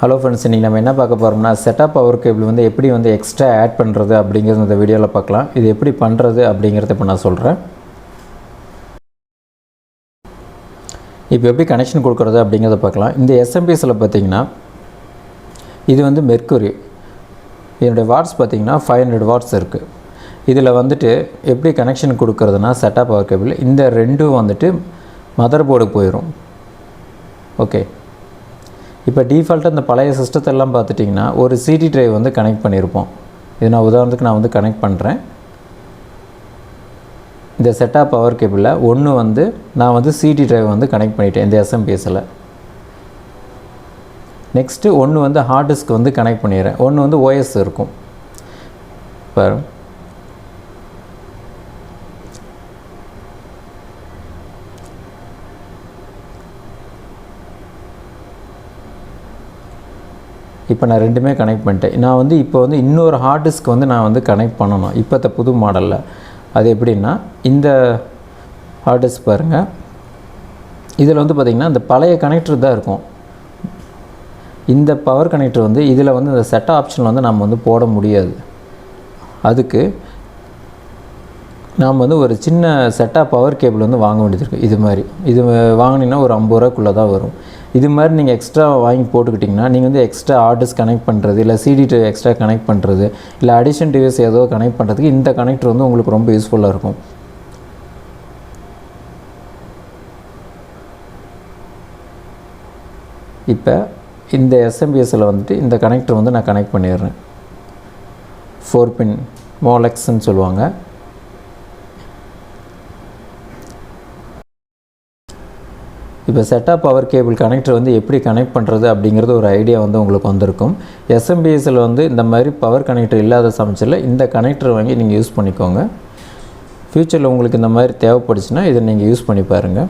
Hello friends, இன்றைக்கி நம்ம என்ன பார்க்க போகிறோம்னா SATA பவர் கேபிள் வந்து எப்படி வந்து எக்ஸ்ட்ரா ஆட் பண்ணுறது அப்படிங்கிறது இந்த வீடியோவில் பார்க்கலாம். இது எப்படி பண்ணுறது அப்படிங்கிறத இப்போ நான் சொல்கிறேன். இப்போ எப்படி கனெக்ஷன் கொடுக்குறது அப்படிங்கிறத பார்க்கலாம். இந்த SMPSல பார்த்தீங்கன்னா இது வந்து மெர்க்குரி, இதனுடைய வாட்ஸ் பார்த்திங்கன்னா 500 வாட்ஸ் இருக்குது. இதில் வந்துட்டு எப்படி கனெக்ஷன் கொடுக்குறதுனா SATA பவர் கேபிள் இந்த ரெண்டும் வந்துட்டு மதர் போர்டுக்கு போயிடும். ஓகே, இப்போ டிஃபால்ட்டாக இந்த பழைய சிஸ்டத்தெல்லாம் பார்த்துட்டிங்கன்னா ஒரு சிடி ட்ரைவ் வந்து கனெக்ட் பண்ணியிருப்போம். இது நான் உதாரணத்துக்கு நான் வந்து கனெக்ட் பண்ணுறேன். இந்த SATA பவர் கேபிளில் ஒன்று வந்து நான் வந்து சிடி ட்ரைவ் வந்து கனெக்ட் பண்ணிட்டேன் இந்த SMPSல. நெக்ஸ்ட்டு ஒன்று வந்து ஹார்ட் டிஸ்க் வந்து கனெக்ட் பண்ணிடுறேன். ஒன்று வந்து OS இருக்கும். பாரு, இப்போ நான் ரெண்டுமே கனெக்ட் பண்ணிட்டேன். நான் வந்து இப்போ வந்து இன்னொரு ஹார்ட் டிஸ்க் வந்து நான் வந்து கனெக்ட் பண்ணணும் இப்போத்த புது மாடலில். அது எப்படின்னா இந்த ஹார்ட் டிஸ்க் பாருங்கள், இதில் வந்து பார்த்திங்கன்னா இந்த பழைய கனெக்டர் தான் இருக்கும். இந்த பவர் கனெக்டர் வந்து இதில் வந்து இந்த SATA ஆப்ஷன் வந்து நம்ம வந்து போட முடியாது. அதுக்கு நாம் வந்து ஒரு சின்ன SATA பவர் கேபிள் வந்து வாங்க வேண்டியது இருக்குது. இது மாதிரி இது வாங்கினீங்கன்னா ஒரு 50 ரூபாக்குள்ளே தான் வரும். இது மாதிரி நீங்கள் எக்ஸ்ட்ரா வாங்கி போட்டுக்கிட்டிங்கன்னா நீங்கள் வந்து எக்ஸ்ட்ரா ஹார்ட் டிஸ்க் கனெக்ட் பண்ணுறது, இல்லை சிடி எக்ஸ்ட்ரா கனெக்ட் பண்ணுறது, இல்லை அடிஷன் டிவைஸ் ஏதோ கனெக்ட் பண்ணுறதுக்கு இந்த கனெக்டர் வந்து உங்களுக்கு ரொம்ப யூஸ்ஃபுல்லாக இருக்கும். இப்போ இந்த SMPSல வந்துட்டு இந்த கனெக்டர் வந்து நான் கனெக்ட் பண்ணிடுறேன். 4 பின் மோலெக்ஸ்ன்னு சொல்லுவாங்க. இப்போ SATA பவர் கேபிள் கனெக்டர் வந்து எப்படி கனெக்ட் பண்ணுறது அப்படிங்கிறது ஒரு ஐடியா வந்து உங்களுக்கு வந்திருக்கும். SMPSல வந்து இந்த மாதிரி பவர் கனெக்டர் இல்லாத சமயத்தில் இந்த கனெக்டர் வாங்கி நீங்கள் யூஸ் பண்ணிக்கோங்க. ஃப்யூச்சரில் உங்களுக்கு இந்த மாதிரி தேவைப்படுச்சுன்னா இதை நீங்கள் யூஸ் பண்ணி பாருங்கள்.